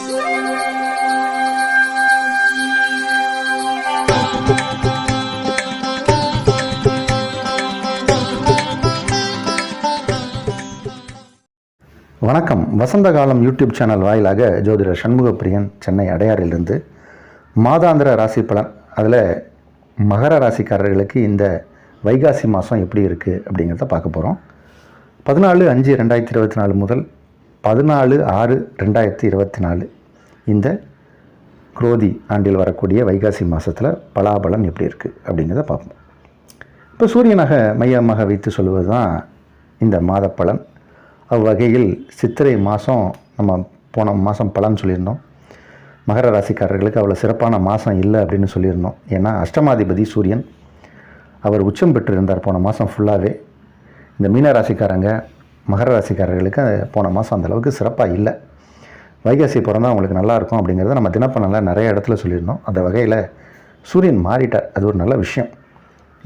வணக்கம். வசந்த காலம் YouTube channel வாயிலாக ஜோதிடர் சண்முகப்பிரியன், சென்னை அடையாறிலிருந்து மாதாந்திர ராசி பலன். அதில் மகர ராசிக்காரர்களுக்கு இந்த வைகாசி மாதம் எப்படி இருக்குது அப்படிங்கிறத பார்க்க போகிறோம். 14/5/2024 முதல் 14/6/2024 இந்த குரோதி ஆண்டில் வரக்கூடிய வைகாசி மாதத்தில் பலாபலன் எப்படி இருக்குது அப்படிங்கிறத பார்ப்போம். இப்போ சூரியனாக மையமாக வைத்து சொல்லுவது தான் இந்த மாத பலன். அவ்வகையில் சித்திரை மாதம் நம்ம போன மாதம் பலன் சொல்லியிருந்தோம். மகர ராசிக்காரர்களுக்கு அவ்வளோ சிறப்பான மாதம் இல்லை அப்படின்னு சொல்லியிருந்தோம். ஏன்னா அஷ்டமாதிபதி சூரியன் அவர் உச்சம் பெற்றிருந்தார் போன மாதம் ஃபுல்லாகவே. இந்த மீன ராசிக்காரங்க மகர ராசிக்காரர்களுக்கு போன மாதம் அந்தளவுக்கு சிறப்பாக இல்லை. வைகாசி பிறந்தால் அவங்களுக்கு நல்லாயிருக்கும் அப்படிங்கிறத நம்ம தினப்பலனில் நிறைய இடத்துல சொல்லியிருந்தோம். அந்த வகையில் சூரியன் மாறிட்டார், அது ஒரு நல்ல விஷயம்.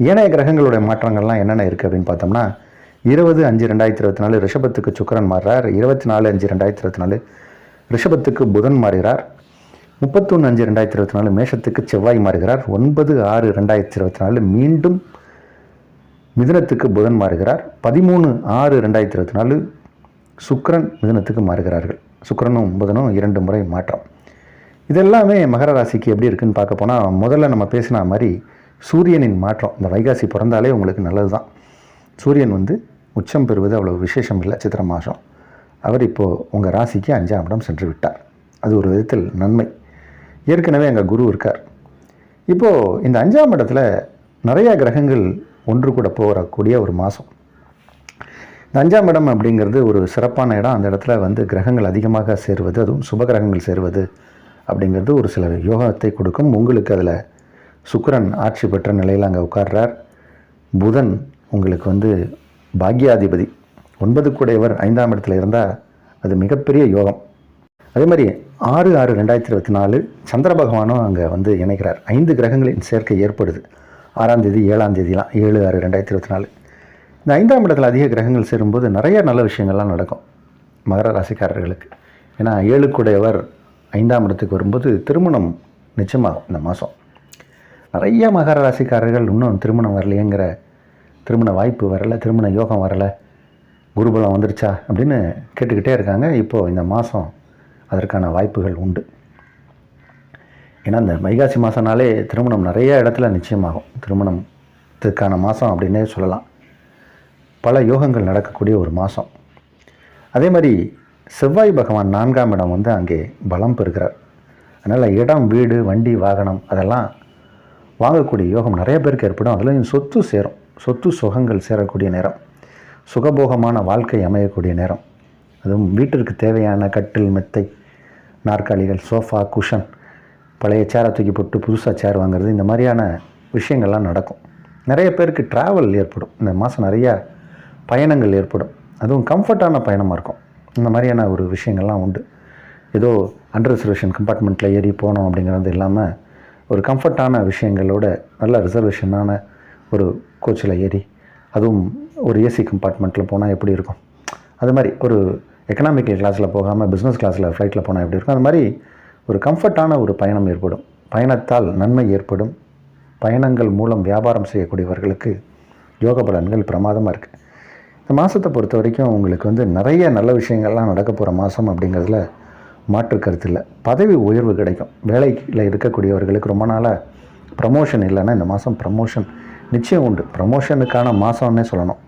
ஏனைய கிரகங்களுடைய மாற்றங்கள்லாம் என்னென்ன இருக்குது அப்படின்னு பார்த்தோம்னா 20/5/2024 ரிஷபத்துக்கு சுக்கிரன் மாறுறார். 24/5/2024 ரிஷபத்துக்கு புதன் மாறுகிறார். 31/5/2024 மேஷத்துக்கு செவ்வாய் மாறுகிறார். 9/6/2024 மீண்டும் மிதுனத்துக்கு புதன் மாறுகிறார். 13/6/2024 சுக்கிரன் மிதுனத்துக்கு மாறுகிறார்கள். சுக்கிரனும் புதனும் 2 முறை மாற்றம். இதெல்லாமே மகர ராசிக்கு எப்படி இருக்குதுன்னு பார்க்க போனால், முதல்ல நம்ம பேசின மாதிரி சூரியனின் மாற்றம் இந்த வைகாசி பிறந்தாலே உங்களுக்கு நல்லது தான். சூரியன் உச்சம் பெறுவது அவ்வளோ விசேஷம் இல்லை. சித்திரை மாதம் அவர் இப்போது உங்கள் ராசிக்கு 5ஆம் இடம் சென்று விட்டார். அது ஒரு விதத்தில் நன்மை. ஏற்கனவே அங்கே குரு இருக்கார். இப்போது இந்த 5ஆம் இடத்துல நிறையா கிரகங்கள் ஒன்று கூட போகக்கூடிய ஒரு மாதம். இந்த 5ஆம் இடம் அப்படிங்கிறது ஒரு சிறப்பான இடம். அந்த இடத்துல கிரகங்கள் அதிகமாக சேருவது, அதுவும் சுப கிரகங்கள் சேருவது அப்படிங்கிறது ஒரு சில யோகத்தை கொடுக்கும். உங்களுக்கு அதில் சுக்கிரன் ஆட்சி பெற்ற நிலையில் அங்கே உட்கார்றார். புதன் உங்களுக்கு பாக்யாதிபதி 9 கூடையவர் 5ஆம் இடத்துல இருந்தால் அது மிகப்பெரிய யோகம். அதே மாதிரி 6/6/2024 சந்திர பகவானும் அங்கே இணைக்கிறார். 5 கிரகங்களின் சேர்க்கை ஏற்படுது. 6ஆம் தேதி 7ஆம் தேதிலாம் 7/6/2024 இந்த 5ஆம் இடத்துல அதிக கிரகங்கள் சேரும்போது நிறைய நல்ல விஷயங்கள்லாம் நடக்கும் மகர ராசிக்காரர்களுக்கு. ஏன்னா 7 கூடையவர் 5ஆம் இடத்துக்கு வரும்போது திருமணம் நிச்சயமாகும். இந்த மாதம் நிறைய மகர ராசிக்காரர்கள் இன்னும் திருமணம் வரலையேங்கிற, திருமண வாய்ப்பு வரலை, திருமண யோகம் வரலை, குருபலம் வந்துருச்சா அப்படின்னு கேட்டுக்கிட்டே இருக்காங்க. இப்போது இந்த மாதம் அதற்கான வாய்ப்புகள் உண்டு. ஏன்னா இந்த வைகாசி மாதம்னாலே திருமணம் நிறைய இடத்துல நிச்சயமாகும். திருமணத்துக்கான மாதம் அப்படின்னே சொல்லலாம். பல யோகங்கள் நடக்கக்கூடிய ஒரு மாதம். அதே மாதிரி செவ்வாய் பகவான் 4ஆம் இடம் அங்கே பலம் பெறுகிறார். அதனால் இடம், வீடு, வண்டி, வாகனம் அதெல்லாம் வாங்கக்கூடிய யோகம் நிறைய பேருக்கு ஏற்படும். அதில் சொத்து சேரும். சொத்து சுகங்கள் சேரக்கூடிய நேரம், சுகபோகமான வாழ்க்கை அமையக்கூடிய நேரம். அதுவும் வீட்டிற்கு தேவையான கட்டில், மெத்தை, நாற்காலிகள், சோஃபா, குஷன், பழைய சேரை தூக்கி போட்டு புதுசாக சேர் வாங்குறது, இந்த மாதிரியான விஷயங்கள்லாம் நடக்கும். நிறைய பேருக்கு ட்ராவல் ஏற்படும். இந்த மாதம் நிறையா பயணங்கள் ஏற்படும். அதுவும் கம்ஃபர்ட்டான பயணமாக இருக்கும். இந்த மாதிரியான ஒரு விஷயங்கள்லாம் உண்டு. ஏதோ அண்டர் ரிசர்வேஷன் கம்பார்ட்மெண்ட்டில் ஏறி போனோம் அப்படிங்கிறது இல்லாமல் ஒரு கம்ஃபர்ட்டான விஷயங்களோட நல்ல ரிசர்வேஷனான ஒரு கோச்சில் ஏறி, அதுவும் ஒரு ஏசி கம்பார்ட்மெண்ட்டில் போனால் எப்படி இருக்கும், அது மாதிரி ஒரு எக்கனாமிக்கல் கிளாஸில் போகாமல் பிஸ்னஸ் கிளாஸில் ஃப்ளைட்டில் போனால் எப்படி இருக்கும், அது மாதிரி ஒரு கம்ஃபர்ட்டான ஒரு பயணம் ஏற்படும். பயணத்தால் நன்மை ஏற்படும். பயணங்கள் மூலம் வியாபாரம் செய்யக்கூடியவர்களுக்கு யோக பலன்கள் பிரமாதமாக இருக்குது. இந்த மாதத்தை பொறுத்த வரைக்கும் உங்களுக்கு நிறைய நல்ல விஷயங்கள்லாம் நடக்க போகிற மாதம் அப்படிங்கிறதுல மாற்று கருத்து இல்லை. பதவி உயர்வு கிடைக்கும். வேலையில் இருக்கக்கூடியவர்களுக்கு ரொம்ப நாளாக ப்ரமோஷன் இல்லைன்னா இந்த மாதம் ப்ரமோஷன் நிச்சயம் உண்டு. ப்ரமோஷனுக்கான மாதம்னே சொல்லணும்.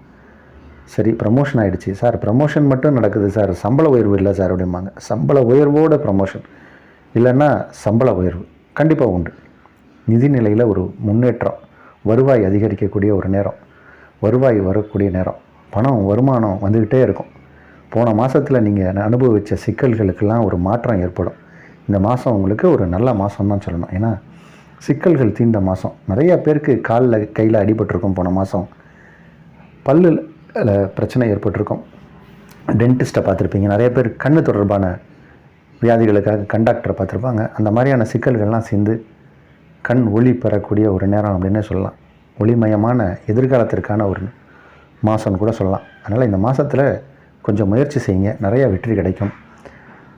சரி, ப்ரமோஷன் ஆகிடுச்சு சார், ப்ரமோஷன் மட்டும் நடக்குது சார், சம்பள உயர்வு இல்லை சார் அப்படிம்பாங்க. சம்பள உயர்வோட ப்ரமோஷன் இல்லைன்னா சம்பள உயர்வு கண்டிப்பாக உண்டு. நிதிநிலையில் ஒரு முன்னேற்றம், வருவாய் அதிகரிக்கக்கூடிய ஒரு நேரம், வருவாய் வரக்கூடிய நேரம், பணம் வருமானம் வந்துக்கிட்டே இருக்கும். போன மாதத்தில் நீங்கள் அனுபவித்த சிக்கல்களுக்கெல்லாம் ஒரு மாற்றம் ஏற்படும். இந்த மாதம் உங்களுக்கு ஒரு நல்ல மாதம் தான் சொல்லணும். ஏன்னா சிக்கல்கள் தீர்ந்த மாதம். நிறைய பேருக்கு காலில் கையில் அடிபட்டிருக்கும். போன மாதம் பல்லில் பிரச்சனை ஏற்பட்டிருக்கும். டென்டிஸ்ட்டை பார்த்துருப்பீங்க. நிறைய பேர் கண்ணு தொடர்பான வியாதிகளுக்காக கண்டாக்டரை பார்த்துருப்பாங்க. அந்த மாதிரியான சிக்கல்கள்லாம் சேர்ந்து கண் ஒளி பெறக்கூடிய ஒரு நேரம் அப்படின்னே சொல்லலாம். ஒளிமயமான எதிர்காலத்திற்கான ஒரு மாதம்னு கூட சொல்லலாம். அதனால் இந்த மாதத்தில் கொஞ்சம் முயற்சி செய்யுங்க, நிறைய வெற்றி கிடைக்கும்.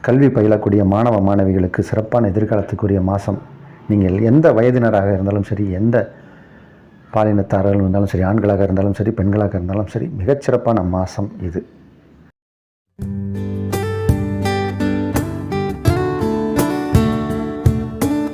கல்வி பயிலக்கூடிய மாணவ மாணவிகளுக்கு சிறப்பான எதிர்காலத்துக்குரிய மாதம். நீங்கள் எந்த வயதினராக இருந்தாலும் சரி, எந்த பாலினத்தாரர்கள் இருந்தாலும் சரி, ஆண்களாக இருந்தாலும் சரி, பெண்களாக இருந்தாலும் சரி, மிகச்சிறப்பான மாதம் இது.